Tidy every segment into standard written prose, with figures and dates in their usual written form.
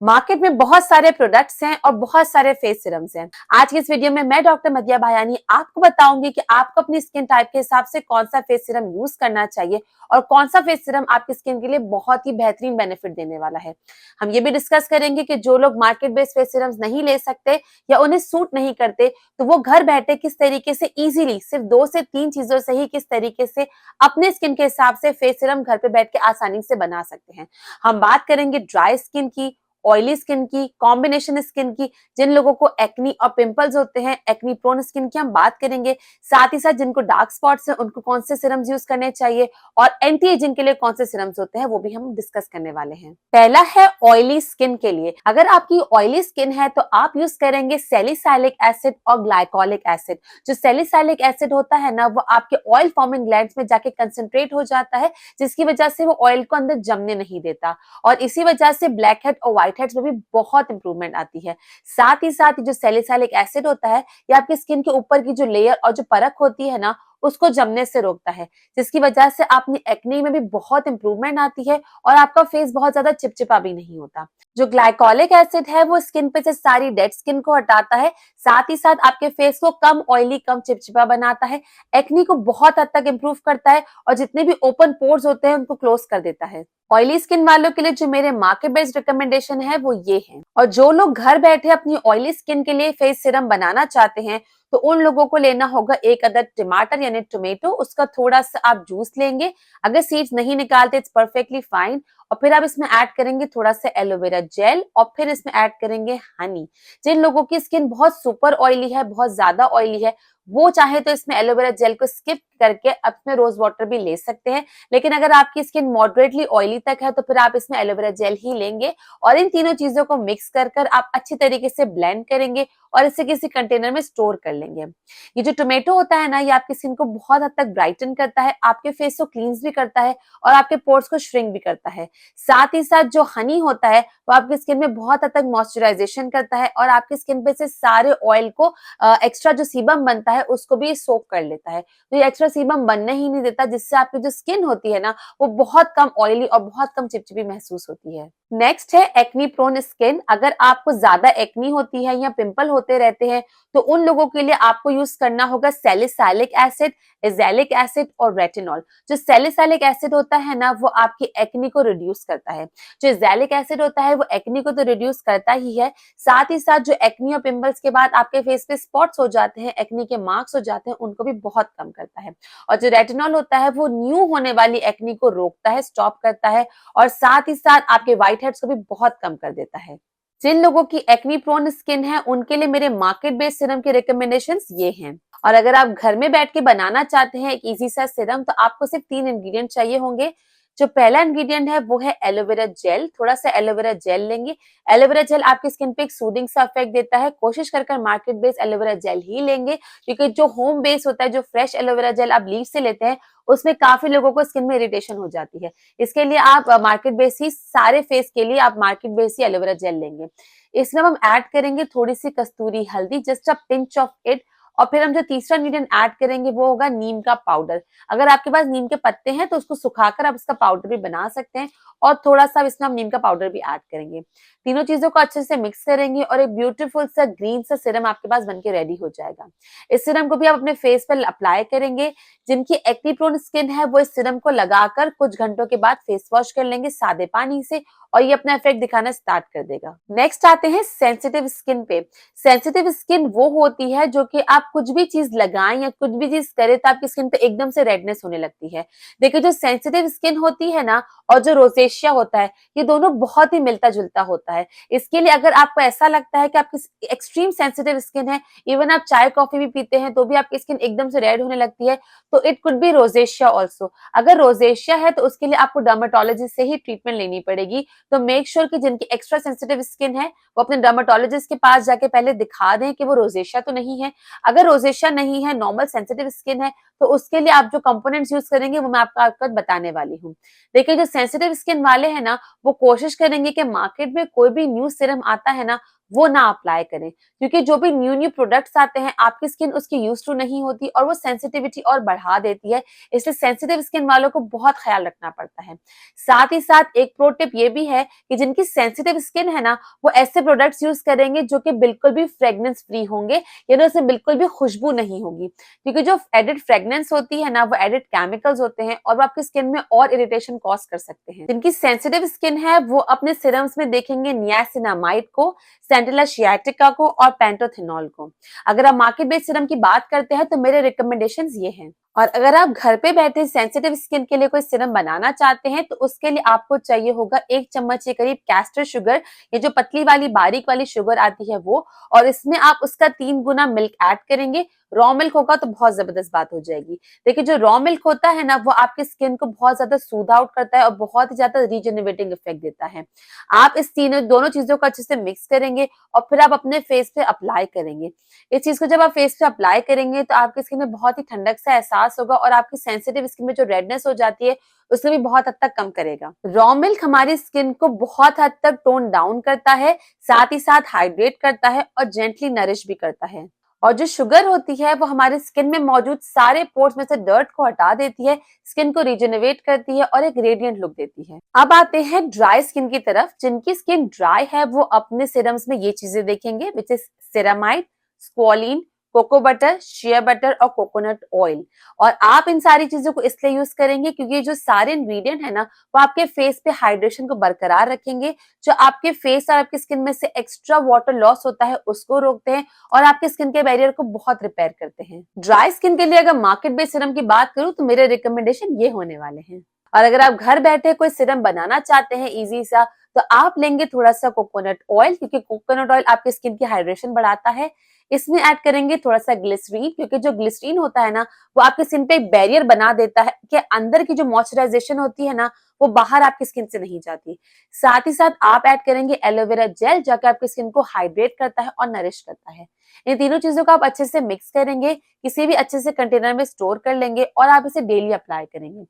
Market में बहुत सारे प्रोडक्ट्स हैं और बहुत सारे फेस सिरम्स हैं। आज की इस वीडियो में मैं डॉक्टर मदिया भायानी आपको बताऊंगी कि आपको अपनी स्किन टाइप के हिसाब से कौन सा फेस सिरम यूज करना चाहिए और कौन सा फेस सिरम आपकी स्किन के लिए बहुत ही बेहतरीन बेनिफिट देने वाला है। हम ये भी डिस्कस करेंगे कि जो लोग मार्केट बेस्ड फेस सिरम्स नहीं ले सकते या उन्हें सूट नहीं करते, तो वो घर बैठे किस तरीके से इजीली सिर्फ 2 से 3 चीजों से ही किस तरीके से अपने स्किन के हिसाब से फेस सिरम घर पे बैठ के आसानी से बना सकते हैं। हम बात करेंगे ड्राई स्किन की, ऑयली स्किन की, कॉम्बिनेशन स्किन की, जिन लोगों को एक्नी और पिंपल्स होते हैं, एक्नी प्रोन स्किन की हम बात करेंगे। साथ ही साथ जिनको डार्क स्पॉट्स हैं उनको कौन से सिरम्स यूज करने चाहिए और एंटी एजिंग के लिए कौन से सिरम्स होते हैं वो भी हम डिस्कस करने वाले हैं। पहला है ऑयली स्किन के लिए। अगर आपकी ऑयली स्किन है तो आप यूज करेंगे सैलिसाइलिक एसिड और ग्लाइकोलिक एसिड। जो सैलिसाइलिक एसिड होता है ना, वो आपके ऑयल फॉर्मिंग ग्लैंड्स में जाके कंसंट्रेट हो जाता है, जिसकी वजह से वो ऑयल को अंदर जमने नहीं देता और इसी वजह से ब्लैक हेड और व्हाइट हेड्स में भी बहुत इंप्रूवमेंट आती है। साथ ही साथ जो सैलिसाइलिक एसिड होता है, ये आपकी स्किन के ऊपर की जो लेयर और जो परख होती है ना, उसको जमने से रोकता है, जिसकी वजह से अपनी एक्ने में भी बहुत इंप्रूवमेंट आती है और आपका फेस बहुत ज्यादा चिपचिपा भी नहीं होता। जो ग्लाइकोलिक एसिड है वो स्किन पे से सारी डेड स्किन को हटाता है, साथ ही साथ आपके फेस को कम ऑयली, कम चिपचिपा बनाता है, एक्ने को बहुत हद तक इंप्रूव करता है और जितने भी ओपन पोर्स होते हैं उनको क्लोज कर देता है। ऑयली स्किन वालों के लिए जो मेरे मार्केट बेस्ड रिकमेंडेशन है वो ये है। और जो लोग घर बैठे अपनी ऑयली स्किन के लिए फेस सिरम बनाना चाहते हैं, तो उन लोगों को लेना होगा एक अदद टमाटर यानी टोमेटो, उसका थोड़ा सा आप जूस लेंगे। अगर सीड्स नहीं निकालते इट्स परफेक्टली फाइन। और फिर आप इसमें ऐड करेंगे थोड़ा सा एलोवेरा जेल और फिर इसमें ऐड करेंगे हनी। जिन लोगों की स्किन बहुत सुपर ऑयली है, बहुत ज्यादा ऑयली है, वो चाहे तो इसमें एलोवेरा जेल को स्किप करके अपने रोज वाटर भी ले सकते हैं, लेकिन अगर आपकी स्किन मॉडरेटली ऑयली तक है तो फिर आप इसमें एलोवेरा जेल ही लेंगे और इन तीनों चीजों को मिक्स कर कर आप अच्छी तरीके से ब्लेंड करेंगे और इसे किसी कंटेनर में स्टोर कर लेंगे। ये जो टोमेटो होता है ना, ये आपकी स्किन को बहुत हद तक ब्राइटन करता है, आपके फेस को क्लींस भी करता है और आपके पोर्स को श्रिंक भी करता है। साथ ही साथ जो हनी होता है वो आपकी स्किन में बहुत हद तक मॉइस्चराइजेशन करता है और आपकी स्किन पे से सारे ऑयल को, एक्स्ट्रा जो सीबम बनता है उसको भी सोक कर लेता है। तो ये एक्स्ट्रा सीबम बनने ही नहीं देता, जिससे आपकी जो स्किन होती है ना, वो बहुत कम ऑयली और बहुत कम चिपचिपी महसूस होती है। नेक्स्ट है एक्नी प्रोन स्किन। अगर आपको ज्यादा एक्नी होती है या पिंपल होते रहते हैं, तो उन लोगों के लिए आपको यूज करना होगा सैलिसाइलिक एसिड, एजेलिक एसिड और रेटिनॉल। जो सैलिसाइलिक एसिड होता है ना, वो आपकी एक्नी को रिड्यूस करता है। जो एजेलिक एसिड होता है वो एक्नी को तो रिड्यूस करता ही है, साथ ही साथ जो एक्नी और पिंपल्स के बाद आपके फेस पे स्पॉट्स हो जाते हैं, एक्नी के मार्क्स हो जाते हैं, उनको भी बहुत कम करता है। और जो रेटिनॉल होता है वो न्यू होने वाली एक्नी को रोकता है, स्टॉप करता है और साथ ही साथ आपके व्हाइट हेड्स को भी बहुत कम कर देता है। जिन लोगों की एक्नी प्रोन स्किन है उनके लिए मेरे मार्केट बेस्ड सिरम के रिकमेंडेशंस ये हैं। और अगर आप घर में बैठ के बनाना चाहते हैं एक इजी सा सिरम, तो आपको सिर्फ 3 इंग्रेडिएंट चाहिए होंगे। जो पहला इंग्रेडिएंट है वो है एलोवेरा जेल। थोड़ा सा एलोवेरा जेल लेंगे। एलोवेरा जेल आपकी स्किन पे एक सूदिंग सा इफेक्ट देता है। कोशिश कर मार्केट बेस्ड एलोवेरा जेल ही लेंगे, क्योंकि जो होम बेस होता है, जो फ्रेश एलोवेरा जेल आप लीफ से लेते हैं, उसमें काफी लोगों को स्किन में इरिटेशन हो जाती है। इसके लिए आप मार्केट बेस ही, सारे फेस के लिए आप मार्केट बेस ही एलोवेरा जेल लेंगे। इसमें हम ऐड करेंगे थोड़ी सी कस्तूरी हल्दी, just a pinch of it. और फिर हम जो तीसरा इंग्रेडिएंट ऐड करेंगे वो होगा नीम का पाउडर। अगर आपके पास नीम के पत्ते हैं तो उसको सुखाकर आप इसका पाउडर भी बना सकते हैं और थोड़ा सा इसमें हम नीम का पाउडर भी ऐड करेंगे। तीनों चीजों को अच्छे से मिक्स करेंगे और एक ब्यूटीफुल सा ग्रीन सा सिरम आपके पास बनके रेडी हो जाएगा। इस सिरम को भी आप अपने फेस पर अप्लाई करेंगे। जिनकी एक्नी प्रोन स्किन है वो इस सिरम को लगाकर कुछ घंटों के बाद फेस वॉश कर लेंगे सादे पानी से और ये अपना इफेक्ट दिखाना स्टार्ट कर देगा। नेक्स्ट आते हैं सेंसिटिव स्किन पे। सेंसिटिव स्किन वो होती है जो कि आप कुछ भी चीज लगाएं या कुछ भी चीज करें तो आपकी स्किन पे एकदम से रेडनेस होने लगती है। देखिए, जो सेंसिटिव स्किन होती है ना और जो रोजेशिया होता है, ये दोनों बहुत ही मिलता जुलता होता है। इसके लिए अगर आपको ऐसा लगता है कि आपकी एक्सट्रीम सेंसिटिव स्किन है, इवन आप चाय कॉफी भी पीते हैं तो भी आपकी स्किन एकदम से रेड होने लगती है, तो it could be rosacea also. अगर रोजेशिया है तो उसके लिए आपको डर्मेटोलॉजिस्ट से ही ट्रीटमेंट लेनी पड़ेगी। तो मेक श्योर कि जिनकी एक्स्ट्रा सेंसिटिव स्किन है वो अपने डर्मेटोलॉजिस्ट के पास जाके पहले दिखा दें कि वो रोजेशिया तो नहीं है। अगर रोजेशिया नहीं है, नॉर्मल सेंसिटिव स्किन है, तो उसके लिए आप जो कंपोनेंट्स यूज करेंगे वो मैं आपको बताने वाली हूँ। देखिए, जो सेंसिटिव स्किन वाले हैं ना, वो कोशिश करेंगे कि मार्केट में कोई भी न्यू सीरम आता है ना, वो ना अप्लाई करें, क्योंकि जो भी न्यू न्यू प्रोडक्ट्स आते हैं आपकी स्किन उसकी यूज टू नहीं होती और वो सेंसिटिविटी और बढ़ा देती है। इसलिए सेंसिटिव स्किन वालों को बहुत ख्याल रखना पड़ता है। साथ ही साथ एक प्रो टिप ये भी है कि जिनकी सेंसिटिव स्किन है ना, वो ऐसे प्रोडक्ट्स यूज करेंगे जो कि बिल्कुल भी फ्रेग्रेंस फ्री होंगे, यानी उसमें बिल्कुल भी खुशबू नहीं होगी, क्योंकि जो एडिड फ्रेग्रेंस होती है ना, वो एडिड केमिकल्स होते हैं और वो आपकी स्किन में और इरिटेशन कॉज कर सकते हैं। जिनकी सेंसिटिव स्किन है वो अपने सीरम्स में देखेंगे नियासिनामाइड को, सेंटिला शियाटिका को और पेंटोथेनॉल को। अगर आप मार्केट बेस्ड सीरम की बात करते हैं तो मेरे रिकमेंडेशंस ये हैं। और अगर आप घर पे बैठे सेंसिटिव स्किन के लिए कोई सीरम बनाना चाहते हैं तो उसके लिए आपको चाहिए होगा 1 चम्मच के करीब कैस्टर शुगर, ये जो पतली वाली बारीक वाली शुगर आती है वो, और इसमें आप उसका 3 गुना मिल्क ऐड करेंगे। रॉ मिल्क होगा तो बहुत जबरदस्त बात हो जाएगी। देखिए जो रॉ मिल्क होता है ना, वो आपकी स्किन को बहुत ज्यादा सूद आउट करता है और बहुत ही ज्यादा रीजेनरेटिंग इफेक्ट देता है। आप इस तीनों दोनों चीजों को अच्छे से मिक्स करेंगे और फिर आप अपने फेस पे अप्लाई करेंगे। इस चीज को जब आप फेस पे अप्लाई करेंगे तो आपकी स्किन में बहुत ही ठंडक सा एहसास होगा और आपकी सेंसिटिव स्किन में जो रेडनेस हो जाती है उसे भी बहुत हद तक कम करेगा। रॉ मिल्क हमारी स्किन को बहुत हद तक टोन डाउन करता है, साथ ही साथ हाइड्रेट करता है और जेंटली नरिश भी करता है। और जो शुगर होती है वो हमारे स्किन में मौजूद सारे पोर्स में से डर्ट को हटा देती है, स्किन को रिजेनरेट करती है और एक रेडिएंट लुक देती है। अब आते हैं ड्राई स्किन की तरफ। जिनकी स्किन ड्राई है वो अपने सीरम्स में ये चीजें देखेंगे, which is ceramide, squalene, cocoa butter, shea butter और कोकोनट ऑयल। और आप इन सारी चीजों को इसलिए यूज करेंगे क्योंकि ये जो सारे इंग्रेडिएंट है ना, वो आपके फेस पे हाइड्रेशन को बरकरार रखेंगे, जो आपके फेस और आपकी स्किन में से एक्स्ट्रा वाटर लॉस होता है उसको रोकते हैं और आपके स्किन के बैरियर को बहुत रिपेयर करते हैं। ड्राई स्किन के लिए अगर मार्केट बेस्ड सीरम की बात करूं तो मेरे रिकमेंडेशन ये होने वाले हैं। और अगर आप घर बैठे कोई सीरम बनाना चाहते हैं इजी सा, तो आप लेंगे थोड़ा सा कोकोनट ऑयल, क्योंकि कोकोनट ऑयल आपकी स्किन की हाइड्रेशन बढ़ाता है। इसमें ऐड करेंगे थोड़ा सा ग्लिसरीन, क्योंकि जो ग्लिसरीन होता है ना, वो आपकी स्किन पे एक बैरियर बना देता है कि अंदर की जो मॉइस्चराइजेशन होती है ना, वो बाहर आपकी स्किन से नहीं जाती। साथ ही साथ आप ऐड करेंगे एलोवेरा जेल, जाके आपकी स्किन को हाइड्रेट करता है और नरिश करता है। इन तीनों चीजों को आप अच्छे से मिक्स करेंगे, किसी भी अच्छे से कंटेनर में स्टोर कर लेंगे और आप इसे डेली अप्लाई करेंगे।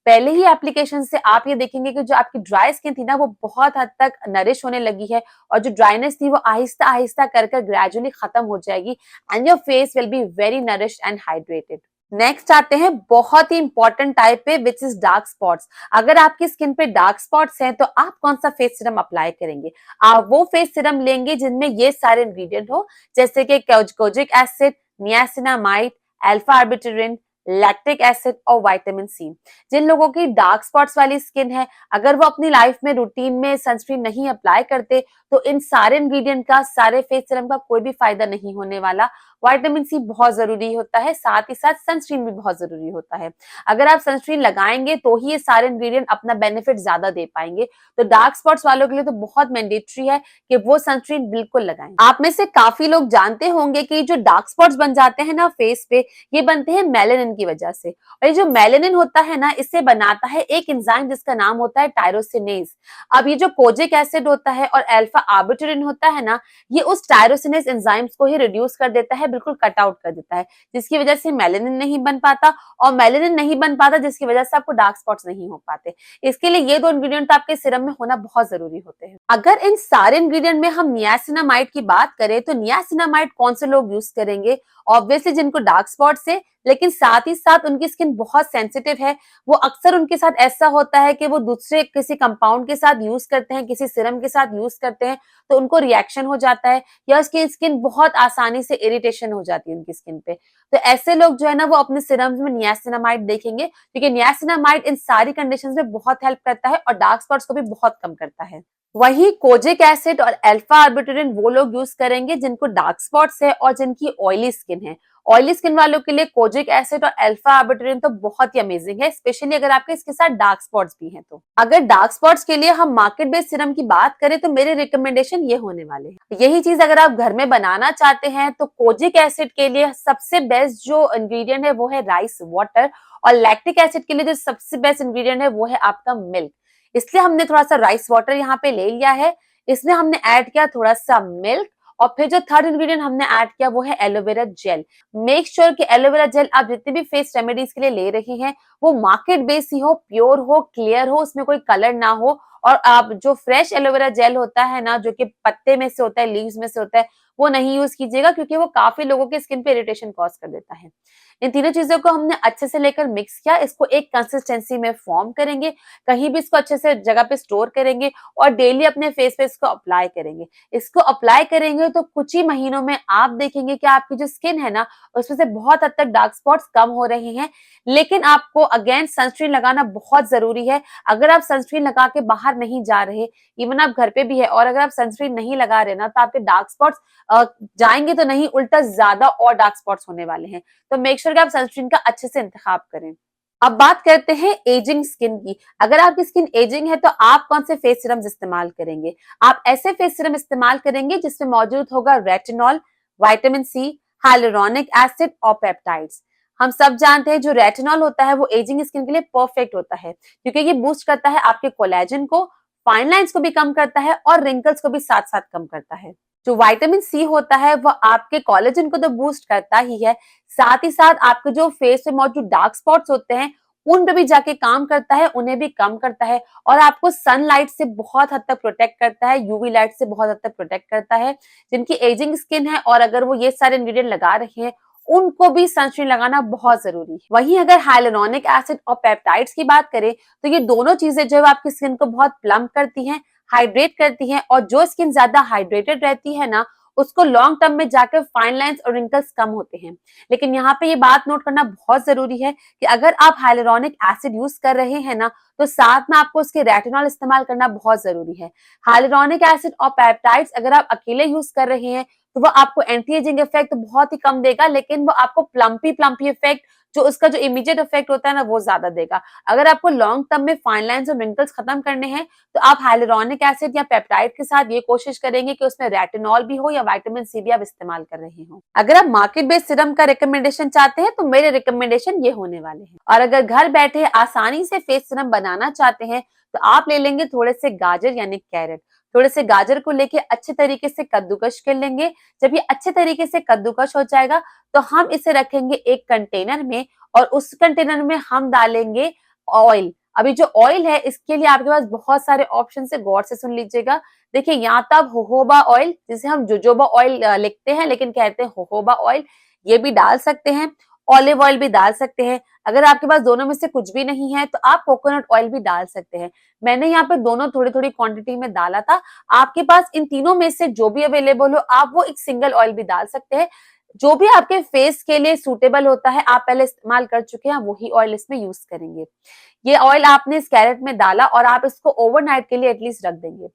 पहले ही एप्लीकेशन से आप ये देखेंगे कि जो आपकी ड्राई स्किन थी ना, वो बहुत हद तक नरिश होने लगी है और जो ड्राइनेस थी वो आहिस्ता आहिस्ता कर ग्रेजुअली खत्म हो जाएगी and your face will be very nourished and hydrated. Next आते हैं बहुत ही इंपॉर्टेंट टाइप पे, विच इज डार्क स्पॉट्स। अगर आपकी स्किन पे डार्क स्पॉट्स हैं तो आप कौन सा फेस सीरम अप्लाई करेंगे? आप वो फेस सीरम लेंगे जिनमें ये सारे इंग्रेडिएंट हो, जैसे कि kojic acid, niacinamide, alpha arbutin, lactic acid और विटामिन सी। जिन लोगों की डार्क स्पॉट्स वाली स्किन है, अगर वो अपनी लाइफ में रूटीन में सनस्क्रीन नहीं अप्लाई करते तो इन सारे इंग्रेडिएंट का, सारे फेस सीरम का कोई भी फायदा नहीं होने वाला। विटामिन सी बहुत जरूरी होता है, साथ ही साथ सनस्क्रीन भी बहुत जरूरी होता है। अगर आप सनस्क्रीन लगाएंगे तो ही ये सारे इंग्रेडिएंट अपना बेनिफिट ज्यादा दे पाएंगे। तो डार्क स्पॉट्स वालों के लिए तो बहुत मैंडेटरी है कि वो सनस्क्रीन बिल्कुल लगाएं। आप में से काफी लोग जानते होंगे कि जो डार्क स्पॉट्स बन जाते हैं ना फेस पे, ये बनते हैं मेलेनिन की वजह से। और ये जो मेलेनिन होता है ना, इसे बनाता है एक एंजाइम जिसका नाम होता है टायरोसिनेज। अब ये जो कोजिक एसिड होता है और अल्फा आर्बिटरिन होता है ना, ये उस टायरोसिनेज एंजाइम्स को ही रिड्यूस कर देता है, बिल्कुल कट आउट कर देता है, जिसकी वजह से मेलेनिन नहीं बन पाता। और मेलेनिन नहीं बन पाता जिसकी वजह से आपको डार्क स्पॉट्स नहीं हो पाते। इसके लिए ये दो इंग्रेडिएंट आपके सीरम में होना बहुत जरूरी होते हैं। अगर इन सारे इंग्रेडिएंट में हम नियासिनामाइड की बात करें तो नियासिनामाइड कौन से लोग यूज करेंगे? ऑब्वियसली जिनको डार्क स्पॉट्स है, लेकिन साथ ही साथ उनकी स्किन बहुत सेंसिटिव है। वो अक्सर उनके साथ ऐसा होता है कि वो दूसरे किसी कंपाउंड के साथ यूज करते हैं, किसी सीरम के साथ यूज करते हैं, तो उनको रिएक्शन हो जाता है या उसकी स्किन बहुत आसानी से इरिटेशन हो जाती है उनकी स्किन पे। तो ऐसे लोग जो है ना, वो अपने सीरम्स में नियासिनामाइड देखेंगे, क्योंकि नियासिनामाइड इन सारी कंडीशंस में बहुत हेल्प करता है और डार्क स्पॉट्स को भी बहुत कम करता है। वही कोजिक एसिड और अल्फा आर्बिटरिन वो लोग यूज करेंगे जिनको डार्क स्पॉट्स है और जिनकी ऑयली स्किन है। ऑयली स्किन वालों के लिए कोजिक एसिड और अल्फा आर्बिटरिन तो बहुत ही अमेजिंग है, स्पेशली अगर आपके इसके साथ डार्क स्पॉट्स भी हैं तो। अगर डार्क स्पॉट्स के लिए हम मार्केट बेस्ड सीरम की बात करें तो मेरे रिकमेंडेशन ये होने वाले हैं। यही चीज अगर आप घर में बनाना चाहते हैं तो कोजिक एसिड के लिए सबसे बेस्ट जो इंग्रेडिएंट है वो है राइस वाटर, और लैक्टिक एसिड के लिए जो सबसे बेस्ट इंग्रेडिएंट है वो है आपका मिल्क। इसलिए हमने थोड़ा सा राइस वाटर यहाँ पे ले लिया है, इसमें हमने ऐड किया थोड़ा सा मिल्क, और फिर जो थर्ड इंग्रेडिएंट हमने ऐड किया वो है एलोवेरा जेल। मेक श्योर कि एलोवेरा जेल आप जितने भी फेस रेमेडीज के लिए ले रही हैं वो मार्केट बेस्ड ही हो, प्योर हो, क्लियर हो, उसमें कोई कलर ना हो और आप जो फ्रेश एलोवेरा जेल होता है ना, जो कि पत्ते में से होता है, लीव्स में से होता है, वो नहीं यूज कीजिएगा क्योंकि वो काफी लोगों के स्किन पे इरिटेशन कॉज कर देता है। इन तीनों चीजों को हमने अच्छे से लेकर मिक्स किया, इसको एक कंसिस्टेंसी में फॉर्म करेंगे, कहीं भी इसको अच्छे से जगह पे स्टोर करेंगे और डेली अपने फेस पे इसको अप्लाई करेंगे। इसको अप्लाई करेंगे तो कुछ ही महीनों में आप देखेंगे कि आपकी जो स्किन है ना, उसमें से बहुत हद तक डार्क स्पॉट्स कम हो रहे हैं। लेकिन आपको अगेन सनस्क्रीन लगाना बहुत जरूरी है। अगर आप सनस्क्रीन लगा के बाहर नहीं जा रहे, इवन आप घर पे भी है और अगर आप सनस्क्रीन नहीं लगा रहे ना, तो आपके डार्क स्पॉट्स जाएंगे तो नहीं, उल्टा ज्यादा और डार्क स्पॉट्स होने वाले हैं। तो मेक श्योर कि आप सनस्क्रीन का अच्छे से इंतखाब करें। अब बात करते हैं एजिंग स्किन की। अगर आपकी स्किन एजिंग है तो आप कौन से फेस सीरम्स इस्तेमाल करेंगे? आप ऐसे फेस सीरम इस्तेमाल करेंगे जिसमें मौजूद होगा retinol, vitamin C, hyaluronic acid और पेप्टाइड्स। हम सब जानते हैं जो रेटिनॉल होता है वो एजिंग स्किन के लिए परफेक्ट होता है क्योंकि ये बूस्ट करता है आपके कोलेजन को, फाइन लाइंस को भी कम करता है और रिंकल्स को भी साथ साथ कम करता है। जो विटामिन सी होता है वो आपके कोलेजन को तो बूस्ट करता ही है, साथ ही साथ आपके जो फेस पे मौजूद डार्क स्पॉट्स होते हैं उन पे भी जाके काम करता है, उन्हें भी कम करता है और आपको सनलाइट से बहुत हद तक प्रोटेक्ट करता है, यूवी लाइट से बहुत हद तक प्रोटेक्ट करता है। जिनकी एजिंग स्किन है और अगर वो ये सारे इंग्रेडिएंट लगा रहे हैं, उनको भी सनस्क्रीन लगाना बहुत जरूरी है। वहीं अगर हाइलुरोनिक एसिड और पेप्टाइड्स की बात करें तो ये दोनों चीजें जो है आपकी स्किन को बहुत प्लम्प करती हैं, हाइड्रेट करती हैं और जो स्किन ज्यादा हाइड्रेटेड रहती है ना, उसको लॉन्ग टर्म में जाकर फाइन लाइंस और रिंकल्स कम होते हैं। लेकिन यहाँ पे ये बात नोट करना बहुत जरूरी है कि अगर आप हाइलुरोनिक एसिड यूज कर रहे हैं ना, तो साथ में आपको उसके रेटिनॉल इस्तेमाल करना बहुत जरूरी है। हाइलुरोनिक एसिड और पेप्टाइड्स अगर आप अकेले यूज कर रहे हैं तो वो आपको एंटी एजिंग इफेक्ट बहुत ही कम देगा, लेकिन वो आपको प्लम्पी प्लम्पी इफेक्ट, जो उसका जो इमीडिएट इफेक्ट होता है ना, वो ज्यादा देगा। अगर आपको लॉन्ग टर्म में फाइन लाइंस और रिंकल्स खत्म करने हैं तो आप हाइलुरोनिक एसिड या पेप्टाइड के साथ ये कोशिश करेंगे कि उसमें रेटिनॉल भी हो या विटामिन सी भी आप इस्तेमाल कर रहे हो। अगर आप मार्केट बेस्ड सीरम का रिकमेंडेशन चाहते हैं तो मेरे रिकमेंडेशन ये होने वाले हैं। और अगर घर बैठे आसानी से फेस सीरम बनाना चाहते हैं तो आप ले लेंगे थोड़े से गाजर यानी कैरेट। थोड़े से गाजर को लेके अच्छे तरीके से कद्दूकश कर लेंगे। जब ये अच्छे तरीके से कद्दूकश हो जाएगा तो हम इसे रखेंगे एक कंटेनर में और उस कंटेनर में हम डालेंगे ऑयल। अभी जो ऑयल है इसके लिए आपके पास बहुत सारे ऑप्शन है, गौर से सुन लीजिएगा। देखिए, यहाँ तो आप होहोबा ऑयल, जिसे हम जोजोबा ऑयल लिखते हैं लेकिन कहते हैं होहोबा ऑयल, ये भी डाल सकते हैं। ऑलिव ऑयल भी डाल सकते हैं। अगर आपके पास दोनों में से कुछ भी नहीं है तो आप कोकोनट ऑयल भी डाल सकते हैं। मैंने यहाँ पे दोनों थोड़ी थोड़ी क्वांटिटी में डाला था। आपके पास इन तीनों में से जो भी अवेलेबल हो आप वो एक सिंगल ऑयल भी डाल सकते हैं। जो भी आपके फेस के लिए सूटेबल होता है, आप पहले इस्तेमाल कर चुके हैं, वही ऑयल इसमें यूज करेंगे। ये ऑयल आपने इस कैरेट में डाला और आप इसको ओवरनाइट के लिए एटलीस्ट रख देंगे।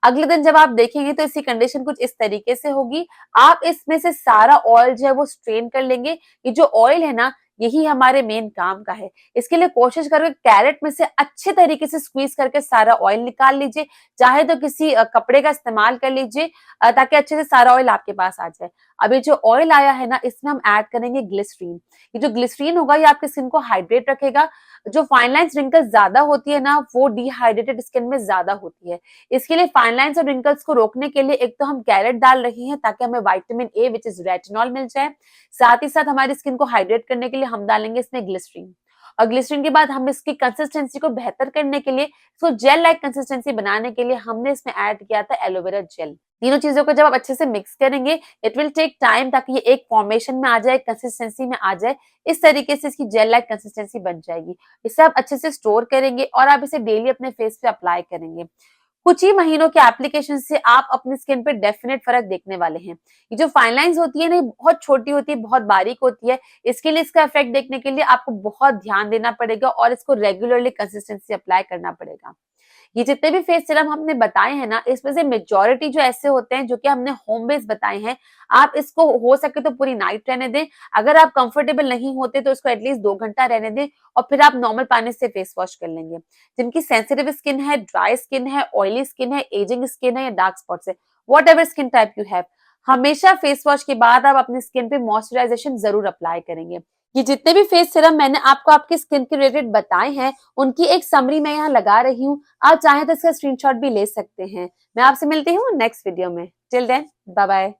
अगले दिन जब आप देखेंगे तो इसकी कंडीशन कुछ इस तरीके से होगी। आप इसमें से सारा ऑयल जो है वो स्ट्रेन कर लेंगे। ये जो ऑयल है ना, यही हमारे मेन काम का है। इसके लिए कोशिश करके कैरेट में से अच्छे तरीके से स्क्वीज करके सारा ऑयल निकाल लीजिए। चाहे तो किसी कपड़े का इस्तेमाल कर लीजिए ताकि अच्छे से सारा ऑयल आपके पास आ जाए। अभी जो ऑयल आया है ना, इसमें हम ऐड करेंगे ग्लिसरीन। ये जो ग्लिसरीन होगा ये आपकी स्किन को हाइड्रेट रखेगा। जो फाइन लाइन्स रिंकल्स ज्यादा होती है ना, वो डिहाइड्रेटेड स्किन में ज्यादा होती है। इसके लिए फाइन लाइन्स और रिंकल्स को रोकने के लिए एक तो हम कैरेट डाल रहे हैं ताकि हमें vitamin A which is retinol मिल जाए। साथ ही साथ हमारी स्किन को हाइड्रेट करने के लिए हम डालेंगे इसमें ग्लिसरीन। और ग्लिसरीन के बाद हम इसकी कंसिस्टेंसी को बेहतर करने के लिए, इसको जेल लाइक कंसिस्टेंसी बनाने के लिए हमने इसमें ऐड किया था एलोवेरा जेल। तीनों चीजों को जब आप अच्छे से मिक्स करेंगे, इट विल टेक टाइम ताकि ये एक फॉर्मेशन में आ जाए, कंसिस्टेंसी में आ जाए। इस तरीके से इसकी जेल लाइक कंसिस्टेंसी बन जाएगी। इसे आप अच्छे से स्टोर करेंगे और आप इसे डेली अपने फेस पे अप्लाई करेंगे। कुछ ही महीनों के एप्लीकेशन से आप अपनी स्किन पे डेफिनेट फर्क देखने वाले हैं। ये जो फाइन लाइंस होती है ना, बहुत छोटी होती है, बहुत बारीक होती है। इसके लिए इसका इफेक्ट देखने के लिए आपको बहुत ध्यान देना पड़ेगा और इसको रेगुलरली कंसिस्टेंसी अप्लाई करना पड़ेगा। ये जितने भी फेस सीरम हमने बताए हैं ना, इसमें से मेजॉरिटी जो ऐसे होते हैं जो कि हमने होम बेस्ड बताए हैं। आप इसको हो सके तो पूरी नाइट रहने दें। अगर आप कंफर्टेबल नहीं होते तो इसको एटलीस्ट 2 घंटा रहने दें और फिर आप नॉर्मल पानी से फेस वॉश कर लेंगे। जिनकी सेंसिटिव स्किन है, ड्राई स्किन है, ऑयली स्किन है, एजिंग स्किन है या डार्क स्पॉट्स है, what ever skin type you have, हमेशा फेस वॉश के बाद आप अपनी स्किन पे मॉइस्चराइजेशन जरूर अप्लाई करेंगे। ये जितने भी फेस सीरम मैंने आपको आपकी स्किन के रिलेटेड बताए हैं, उनकी एक समरी मैं यहाँ लगा रही हूँ। आप चाहें तो इसका स्क्रीनशॉट भी ले सकते हैं। मैं आपसे मिलती हूँ नेक्स्ट वीडियो में। Till then, bye bye.